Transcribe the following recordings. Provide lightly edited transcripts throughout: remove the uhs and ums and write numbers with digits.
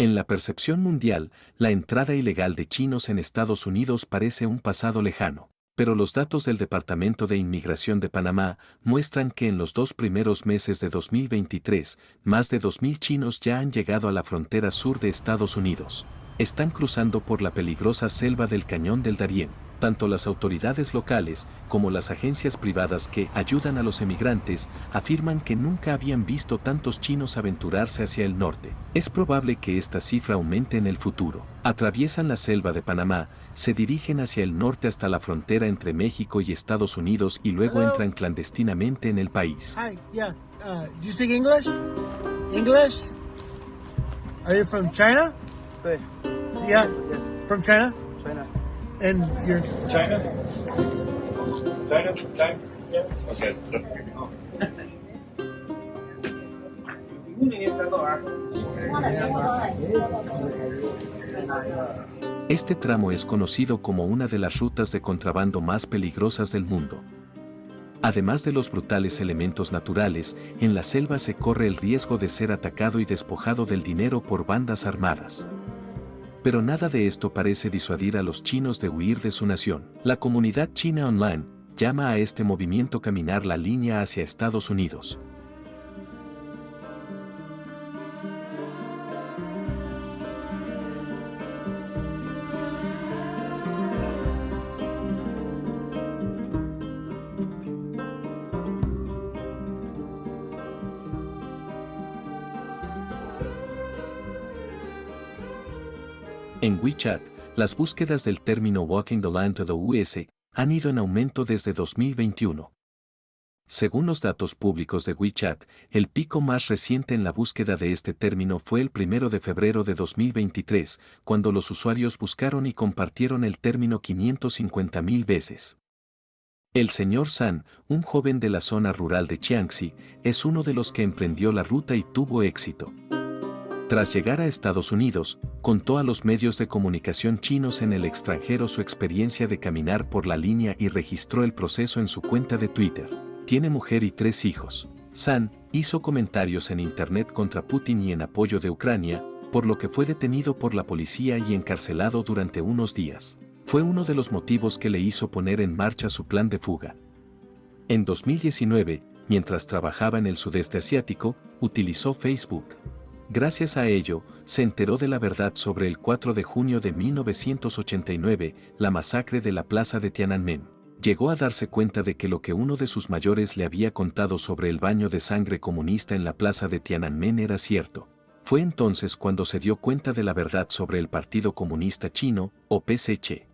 En la percepción mundial, la entrada ilegal de chinos en Estados Unidos parece un pasado lejano. Pero los datos del Departamento de Inmigración de Panamá muestran que en los 2 primeros meses de 2023, más de 2.000 chinos ya han llegado a la frontera sur de Estados Unidos. Están cruzando por la peligrosa selva del Cañón del Darién. Tanto las autoridades locales como las agencias privadas que ayudan a los emigrantes afirman que nunca habían visto tantos chinos aventurarse hacia el norte. Es probable que esta cifra aumente en el futuro. Atraviesan la selva de Panamá, se dirigen hacia el norte hasta la frontera entre México y Estados Unidos y luego entran clandestinamente en el país. Hi, yeah. Do you speak English? English? Are you from China? Sí. Yeah. Yes. From China? China. And you're China? China? Yeah. Okay. Este tramo es conocido como una de las rutas de contrabando más peligrosas del mundo. Además de los brutales elementos naturales, en la selva se corre el riesgo de ser atacado y despojado del dinero por bandas armadas. Pero nada de esto parece disuadir a los chinos de huir de su nación. La comunidad china online llama a este movimiento caminar la línea hacia Estados Unidos. En WeChat, las búsquedas del término Walking the Line to the US han ido en aumento desde 2021. Según los datos públicos de WeChat, el pico más reciente en la búsqueda de este término fue el 1 de febrero de 2023, cuando los usuarios buscaron y compartieron el término 550,000 veces. El señor San, un joven de la zona rural de Jiangxi, es uno de los que emprendió la ruta y tuvo éxito. Tras llegar a Estados Unidos, contó a los medios de comunicación chinos en el extranjero su experiencia de caminar por la línea y registró el proceso en su cuenta de Twitter. Tiene mujer y 3 hijos. San hizo comentarios en Internet contra Putin y en apoyo de Ucrania, por lo que fue detenido por la policía y encarcelado durante unos días. Fue uno de los motivos que le hizo poner en marcha su plan de fuga. En 2019, mientras trabajaba en el sudeste asiático, utilizó Facebook. Gracias a ello, se enteró de la verdad sobre el 4 de junio de 1989, la masacre de la plaza de Tiananmen. Llegó a darse cuenta de que lo que uno de sus mayores le había contado sobre el baño de sangre comunista en la plaza de Tiananmen era cierto. Fue entonces cuando se dio cuenta de la verdad sobre el Partido Comunista Chino, o PCC.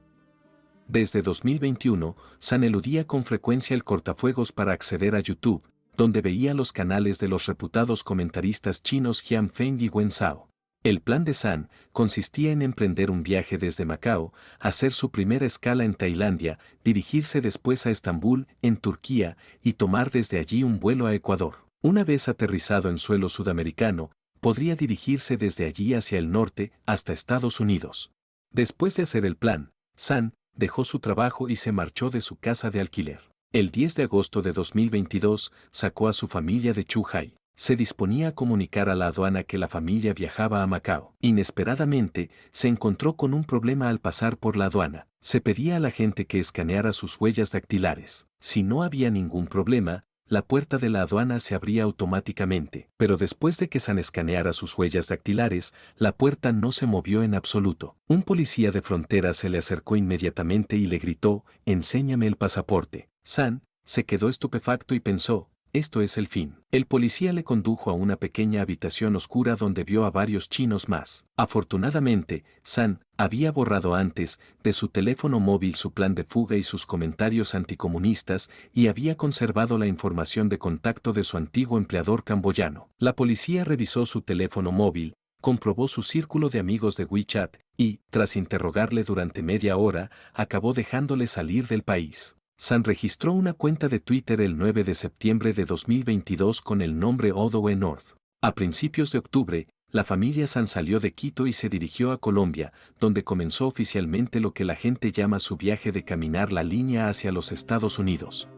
Desde 2021, San eludía con frecuencia el cortafuegos para acceder a YouTube, donde veía los canales de los reputados comentaristas chinos Jian Feng y Wen Zhao. El plan de San consistía en emprender un viaje desde Macao, hacer su primera escala en Tailandia, dirigirse después a Estambul, en Turquía, y tomar desde allí un vuelo a Ecuador. Una vez aterrizado en suelo sudamericano, podría dirigirse desde allí hacia el norte, hasta Estados Unidos. Después de hacer el plan, San dejó su trabajo y se marchó de su casa de alquiler. El 10 de agosto de 2022, sacó a su familia de Zhuhai. Se disponía a comunicar a la aduana que la familia viajaba a Macao. Inesperadamente, se encontró con un problema al pasar por la aduana. Se pedía a la gente que escaneara sus huellas dactilares. Si no había ningún problema, la puerta de la aduana se abría automáticamente. Pero después de que San escaneara sus huellas dactilares, la puerta no se movió en absoluto. Un policía de frontera se le acercó inmediatamente y le gritó: «Enséñame el pasaporte». San se quedó estupefacto y pensó: esto es el fin. El policía le condujo a una pequeña habitación oscura donde vio a varios chinos más. Afortunadamente, San había borrado antes de su teléfono móvil su plan de fuga y sus comentarios anticomunistas y había conservado la información de contacto de su antiguo empleador camboyano. La policía revisó su teléfono móvil, comprobó su círculo de amigos de WeChat y, tras interrogarle durante media hora, acabó dejándole salir del país. San registró una cuenta de Twitter el 9 de septiembre de 2022 con el nombre Odoe North. A principios de octubre, la familia San salió de Quito y se dirigió a Colombia, donde comenzó oficialmente lo que la gente llama su viaje de caminar la línea hacia los Estados Unidos.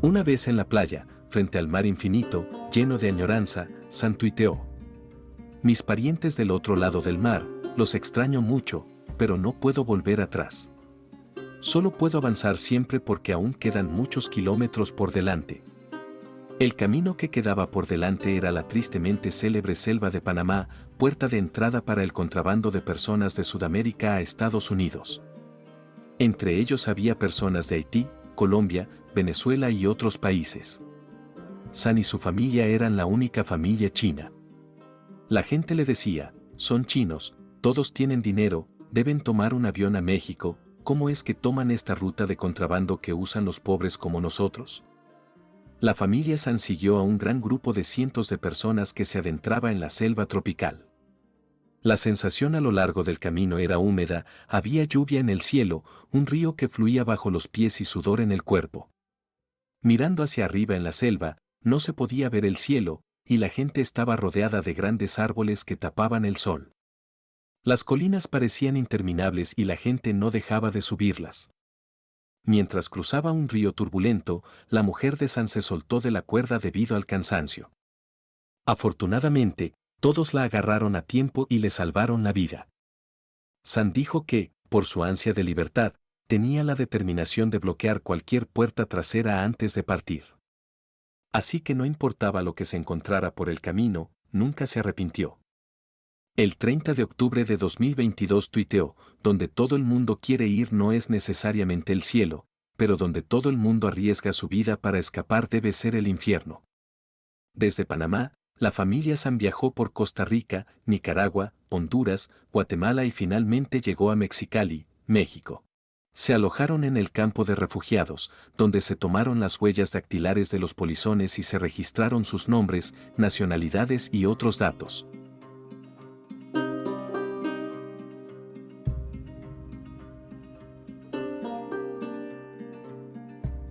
Una vez en la playa, frente al mar infinito, lleno de añoranza, San tuiteó. Mis parientes del otro lado del mar, los extraño mucho, pero no puedo volver atrás. Solo puedo avanzar siempre porque aún quedan muchos kilómetros por delante. El camino que quedaba por delante era la tristemente célebre selva de Panamá, puerta de entrada para el contrabando de personas de Sudamérica a Estados Unidos. Entre ellos había personas de Haití, Colombia, Venezuela y otros países. San y su familia eran la única familia china. La gente le decía, son chinos, todos tienen dinero, deben tomar un avión a México, ¿cómo es que toman esta ruta de contrabando que usan los pobres como nosotros? La familia San siguió a un gran grupo de cientos de personas que se adentraba en la selva tropical. La sensación a lo largo del camino era húmeda, había lluvia en el cielo, un río que fluía bajo los pies y sudor en el cuerpo. Mirando hacia arriba en la selva, no se podía ver el cielo, y la gente estaba rodeada de grandes árboles que tapaban el sol. Las colinas parecían interminables y la gente no dejaba de subirlas. Mientras cruzaba un río turbulento, la mujer de San se soltó de la cuerda debido al cansancio. Afortunadamente, todos la agarraron a tiempo y le salvaron la vida. San dijo que, por su ansia de libertad, tenía la determinación de bloquear cualquier puerta trasera antes de partir. Así que no importaba lo que se encontrara por el camino, nunca se arrepintió. El 30 de octubre de 2022 tuiteó, donde todo el mundo quiere ir no es necesariamente el cielo, pero donde todo el mundo arriesga su vida para escapar debe ser el infierno. Desde Panamá, la familia San viajó por Costa Rica, Nicaragua, Honduras, Guatemala y finalmente llegó a Mexicali, México. Se alojaron en el campo de refugiados, donde se tomaron las huellas dactilares de los polizones y se registraron sus nombres, nacionalidades y otros datos.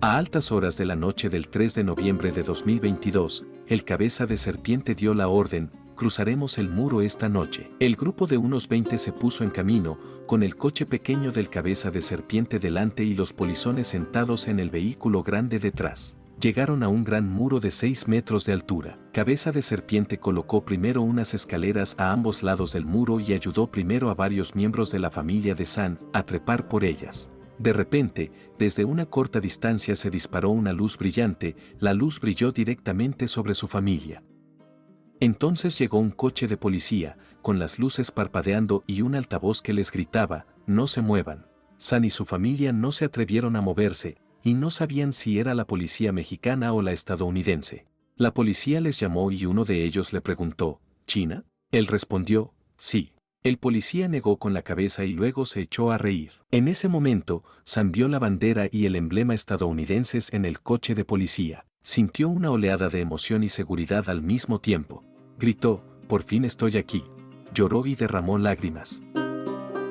A altas horas de la noche del 3 de noviembre de 2022, el cabeza de serpiente dio la orden, cruzaremos el muro esta noche. El grupo de unos 20 se puso en camino, con el coche pequeño del cabeza de serpiente delante y los polizones sentados en el vehículo grande detrás. Llegaron a un gran muro de 6 metros de altura. Cabeza de serpiente colocó primero unas escaleras a ambos lados del muro y ayudó primero a varios miembros de la familia de San a trepar por ellas. De repente, desde una corta distancia se disparó una luz brillante, la luz brilló directamente sobre su familia. Entonces llegó un coche de policía, con las luces parpadeando y un altavoz que les gritaba, no se muevan. San y su familia no se atrevieron a moverse, y no sabían si era la policía mexicana o la estadounidense. La policía les llamó y uno de ellos le preguntó, ¿China? Él respondió, sí. El policía negó con la cabeza y luego se echó a reír. En ese momento, San vio la bandera y el emblema estadounidenses en el coche de policía. Sintió una oleada de emoción y seguridad al mismo tiempo. Gritó, por fin estoy aquí. Lloró y derramó lágrimas.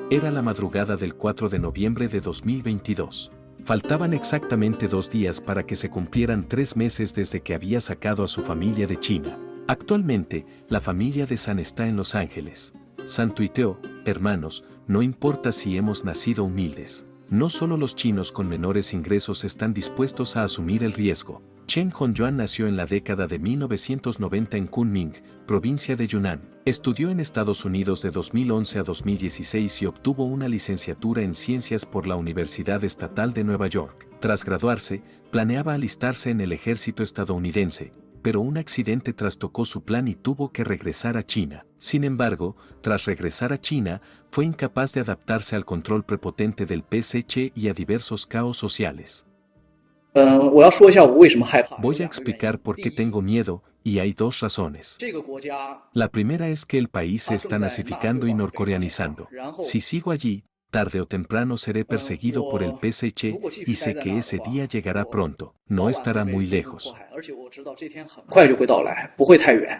Era la madrugada del 4 de noviembre de 2022. Faltaban exactamente 2 días para que se cumplieran 3 meses desde que había sacado a su familia de China. Actualmente, la familia de San está en Los Ángeles. San tuiteó, hermanos, no importa si hemos nacido humildes. No solo los chinos con menores ingresos están dispuestos a asumir el riesgo. Chen Hongyuan nació en la década de 1990 en Kunming, provincia de Yunnan. Estudió en Estados Unidos de 2011 a 2016 y obtuvo una licenciatura en ciencias por la Universidad Estatal de Nueva York. Tras graduarse, planeaba alistarse en el ejército estadounidense, pero un accidente trastocó su plan y tuvo que regresar a China. Sin embargo, tras regresar a China, fue incapaz de adaptarse al control prepotente del PSC y a diversos caos sociales. Voy a explicar por qué tengo miedo, y hay 2 razones. La primera es que el país se está nazificando y norcoreanizando. Si sigo allí, tarde o temprano seré perseguido por el PSC y sé que ese día llegará pronto, no estará muy lejos.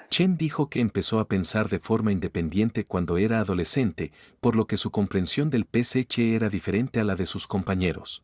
Chen dijo que empezó a pensar de forma independiente cuando era adolescente, por lo que su comprensión del PSC era diferente a la de sus compañeros.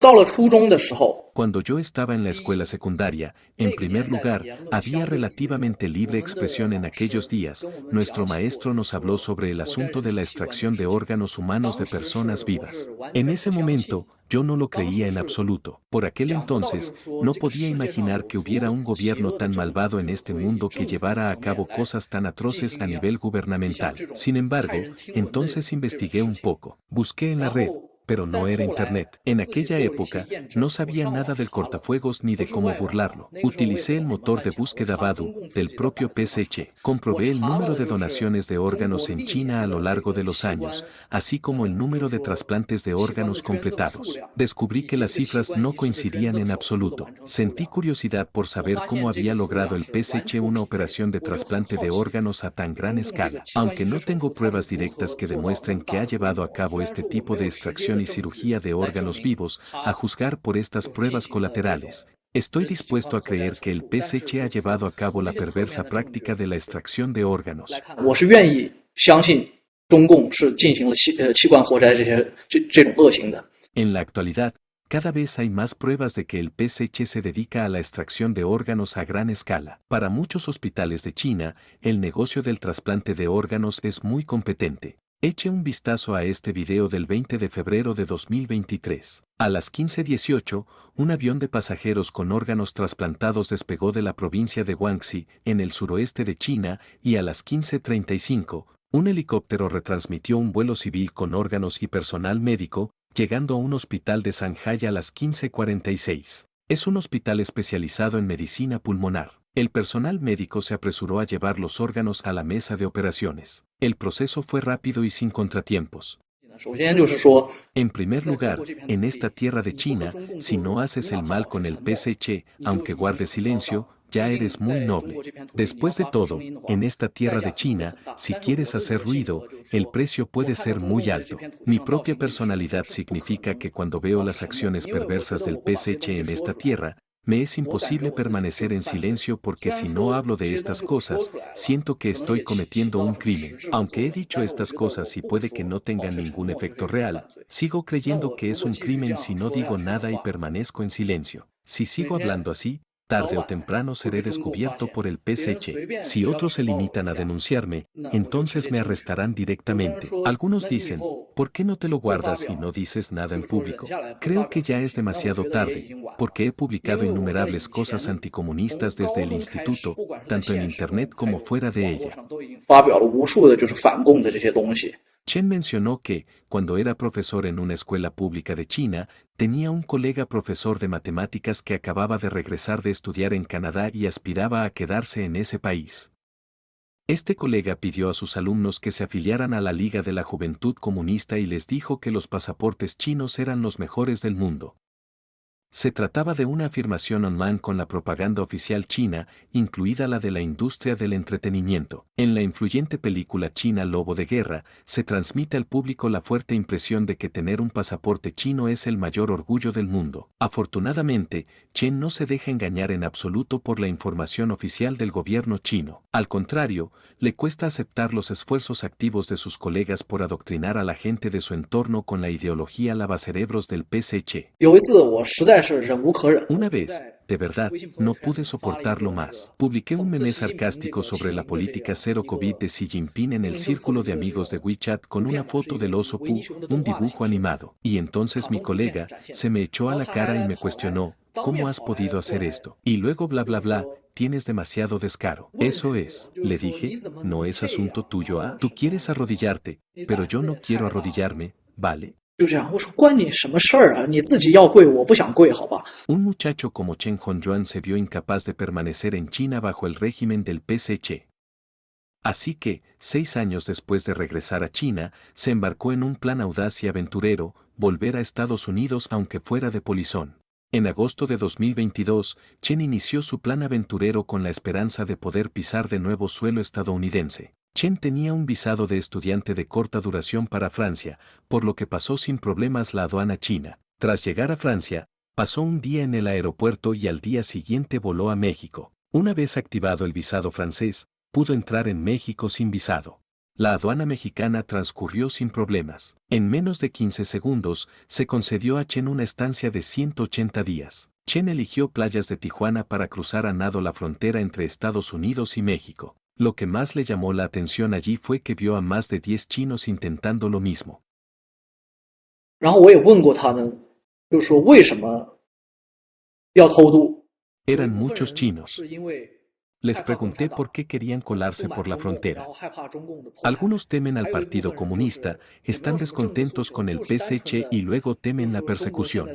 到了初中的时候， Cuando yo estaba en la escuela secundaria, en primer lugar, había relativamente libre expresión en aquellos días. Nuestro maestro nos habló sobre el asunto de la extracción de órganos humanos de personas vivas. En ese momento, yo no lo creía en absoluto. Por aquel entonces, no podía imaginar que hubiera un gobierno tan malvado en este mundo que llevara a cabo cosas tan atroces a nivel gubernamental. Sin embargo, entonces investigué un poco, busqué en la red, pero no era Internet. En aquella época, no sabía nada del cortafuegos ni de cómo burlarlo. Utilicé el motor de búsqueda Badu del propio PSC. Comprobé el número de donaciones de órganos en China a lo largo de los años, así como el número de trasplantes de órganos completados. Descubrí que las cifras no coincidían en absoluto. Sentí curiosidad por saber cómo había logrado el PSC una operación de trasplante de órganos a tan gran escala. Aunque no tengo pruebas directas que demuestren que ha llevado a cabo este tipo de extracción y cirugía de órganos vivos, a juzgar por estas pruebas colaterales, estoy dispuesto a creer que el PSC ha llevado a cabo la perversa práctica de la extracción de órganos. 我是愿意相信中共是进行了器官活摘这种恶行的。 En la actualidad, cada vez hay más pruebas de que el PSC se dedica a la extracción de órganos a gran escala. Para muchos hospitales de China, el negocio del trasplante de órganos es muy competente. Eche un vistazo a este video del 20 de febrero de 2023. A las 15:18, un avión de pasajeros con órganos trasplantados despegó de la provincia de Guangxi, en el suroeste de China, y a las 15:35, un helicóptero retransmitió un vuelo civil con órganos y personal médico, llegando a un hospital de Shanghái a las 15:46. Es un hospital especializado en medicina pulmonar. El personal médico se apresuró a llevar los órganos a la mesa de operaciones. El proceso fue rápido y sin contratiempos. 首先就是说， En primer lugar, en esta tierra de China, si no haces el mal con el PSC, aunque guardes silencio, ya eres muy noble. Después de todo, en esta tierra de China, si quieres hacer ruido, el precio puede ser muy alto. Mi propia personalidad significa que cuando veo las acciones perversas del PSC en esta tierra, me es imposible permanecer en silencio porque si no hablo de estas cosas, siento que estoy cometiendo un crimen. Aunque he dicho estas cosas y puede que no tengan ningún efecto real, sigo creyendo que es un crimen si no digo nada y permanezco en silencio. Si sigo hablando así, tarde o temprano seré descubierto por el PSC. Si otros se limitan a denunciarme, entonces me arrestarán directamente. Algunos dicen, ¿por qué no te lo guardas y no dices nada en público? Creo que ya es demasiado tarde, porque he publicado innumerables cosas anticomunistas desde el instituto, tanto en Internet como fuera de ella. 发表了无数的就是反共的这些东西。 Chen mencionó que, cuando era profesor en una escuela pública de China, tenía un colega profesor de matemáticas que acababa de regresar de estudiar en Canadá y aspiraba a quedarse en ese país. Este colega pidió a sus alumnos que se afiliaran a la Liga de la Juventud Comunista y les dijo que los pasaportes chinos eran los mejores del mundo. Se trataba de una afirmación online con la propaganda oficial china, incluida la de la industria del entretenimiento. En la influyente película china Lobo de Guerra, se transmite al público la fuerte impresión de que tener un pasaporte chino es el mayor orgullo del mundo. Afortunadamente, Chen no se deja engañar en absoluto por la información oficial del gobierno chino. Al contrario, le cuesta aceptar los esfuerzos activos de sus colegas por adoctrinar a la gente de su entorno con la ideología lavacerebros del PSC. 有一次我实在是忍无可忍。 Una vez, de verdad, no pude soportarlo más. Publiqué un meme sarcástico sobre la política cero COVID de Xi Jinping en el círculo de amigos de WeChat con una foto del oso Pu, un dibujo animado. Y entonces mi colega se me echó a la cara y me cuestionó, ¿cómo has podido hacer esto? Y luego bla bla bla, tienes demasiado descaro. Eso es, le dije, no es asunto tuyo, ¿ah? Tú quieres arrodillarte, pero yo no quiero arrodillarme, ¿vale? 就这样，我说关你什么事儿啊？你自己要跪，我不想跪，好吧？ Un muchacho como Chen Hongyuan se vio incapaz de permanecer en China bajo el régimen del PSC. Así que, 6 años después de regresar a China, se embarcó en un plan audaz y aventurero, volver a Estados Unidos aunque fuera de polizón. En agosto de 2022, Chen inició su plan aventurero con la esperanza de poder pisar de nuevo suelo estadounidense. Chen tenía un visado de estudiante de corta duración para Francia, por lo que pasó sin problemas la aduana china. Tras llegar a Francia, pasó un día en el aeropuerto y al día siguiente voló a México. Una vez activado el visado francés, pudo entrar en México sin visado. La aduana mexicana transcurrió sin problemas. En menos de 15 segundos, se concedió a Chen una estancia de 180 días. Chen eligió playas de Tijuana para cruzar a nado la frontera entre Estados Unidos y México. Lo que más le llamó la atención allí fue que vio a más de 10 chinos intentando lo mismo. 然后我也问过他们，就是说为什么要偷渡？ Eran muchos chinos. 是因为 Les pregunté por qué querían colarse por la frontera. Algunos temen al Partido Comunista, están descontentos con el PSC y luego temen la persecución.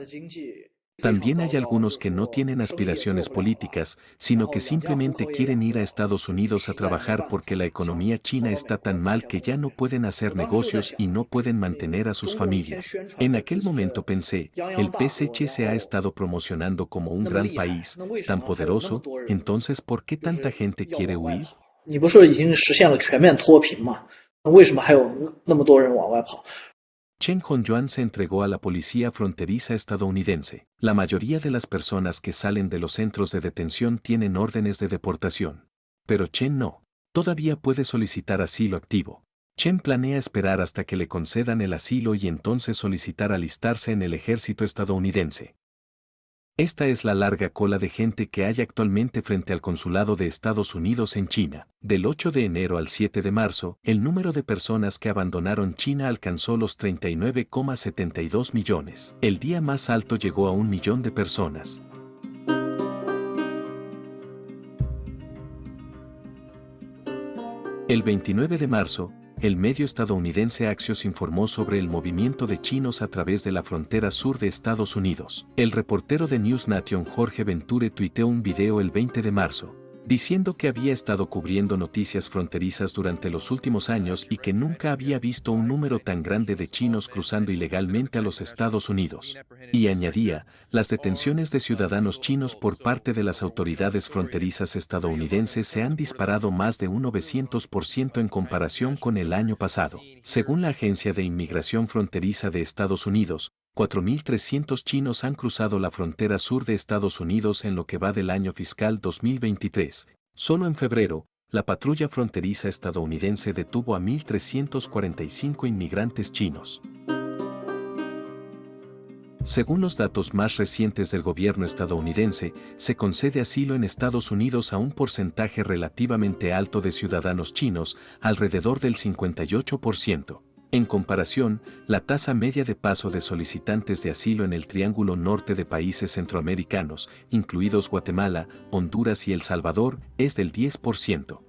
También hay algunos que no tienen aspiraciones políticas, sino que simplemente quieren ir a Estados Unidos a trabajar porque la economía china está tan mal que ya no pueden hacer negocios y no pueden mantener a sus familias. En aquel momento pensé, el PSC se ha estado promocionando como un gran país, tan poderoso, entonces ¿por qué tanta gente quiere huir? 你不是已经实现了全面脱贫吗？那为什么还有那么多人往外跑？ Chen Hongyuan se entregó a la policía fronteriza estadounidense. La mayoría de las personas que salen de los centros de detención tienen órdenes de deportación. Pero Chen no. Todavía puede solicitar asilo activo. Chen planea esperar hasta que le concedan el asilo y entonces solicitar alistarse en el ejército estadounidense. Esta es la larga cola de gente que hay actualmente frente al consulado de Estados Unidos en China. Del 8 de enero al 7 de marzo, el número de personas que abandonaron China alcanzó los 39,72 millones. El día más alto llegó a 1 millón de personas. El 29 de marzo, el medio estadounidense Axios informó sobre el movimiento de chinos a través de la frontera sur de Estados Unidos. El reportero de News Nation Jorge Venture tuiteó un video el 20 de marzo, diciendo que había estado cubriendo noticias fronterizas durante los últimos años y que nunca había visto un número tan grande de chinos cruzando ilegalmente a los Estados Unidos. Y añadía, las detenciones de ciudadanos chinos por parte de las autoridades fronterizas estadounidenses se han disparado más de un 900% en comparación con el año pasado. Según la Agencia de Inmigración Fronteriza de Estados Unidos, 4.300 chinos han cruzado la frontera sur de Estados Unidos en lo que va del año fiscal 2023. Solo en febrero, la patrulla fronteriza estadounidense detuvo a 1.345 inmigrantes chinos. Según los datos más recientes del gobierno estadounidense, se concede asilo en Estados Unidos a un porcentaje relativamente alto de ciudadanos chinos, alrededor del 58%. En comparación, la tasa media de paso de solicitantes de asilo en el Triángulo Norte de países centroamericanos, incluidos Guatemala, Honduras y El Salvador, es del 10%.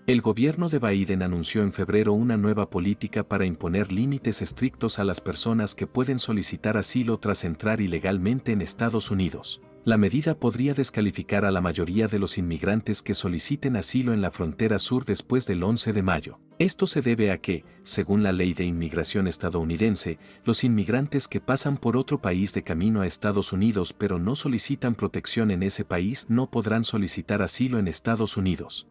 El gobierno de Biden anunció en febrero una nueva política para imponer límites estrictos a las personas que pueden solicitar asilo tras entrar ilegalmente en Estados Unidos. La medida podría descalificar a la mayoría de los inmigrantes que soliciten asilo en la frontera sur después del 11 de mayo. Esto se debe a que, según la ley de inmigración estadounidense, los inmigrantes que pasan por otro país de camino a Estados Unidos pero no solicitan protección en ese país no podrán solicitar asilo en Estados Unidos.